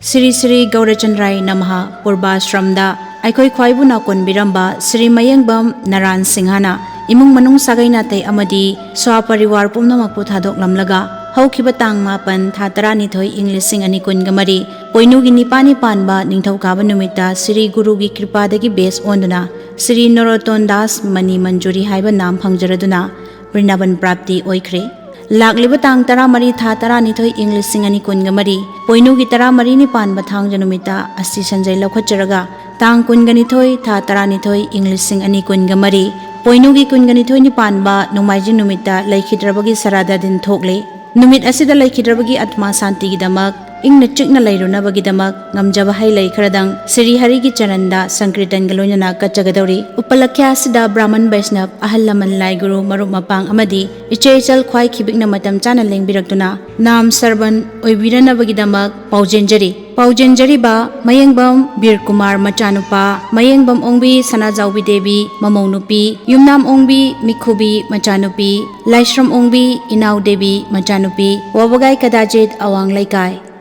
Sri Sri Gaurachandrai Namaha Purvashramda Aikoi Khwaibu Nakon Biramba Sri Mayengbam Naran Singhana Imung Manung Sagai Natay Amadi Swa Pariwar Pumnamakpu Thadok Lamlaga Haukiba Tang Mapan Tha Taranithoy Ing Lising Ani Kungamari Poinugi Nipani Panba Ningthaukaaba Numita Sri Gurugi Kripadagi Base Onduna Sri Noroton Das Mani Manjuri Haiba Nam Phangjaraduna Vrindavan Prapti Oikhre Lakliba tang tara mari tha tara nithoi ing lising ani kunga mari poinugi tara mari ni pan bathang janumita asti sanjay lakhacharaga tang kunga nithoi tha tara nithoi ing lising ani kunga mari poinugi kunga nithoi ni pan ba nomaijing numita laikhidrabagi sarada din thokle numit asida laikhidrabagi atma santi gi damak ing na chikna lairunabagi damak ngamjaba hai lai khradang Sri Hari gi charanda sankritan galonana kachagadori upalakhya asida Brahman Vaishnav ahal laman lai guru marup mapang amadi icheichal khwai khibikna matam chana lengbirakduna nam sarban oibiranabagi damak paujenjari ba Mayengbam Bir Kumar Machanupa Mayengbam Ongbi Sanajaubi Devi Mamaunupi Yumnam Ongbi Mikhubi Machanupi Laishram Ongbi Inau Devi Machanupi Wabagai Kadajit Awang Laikai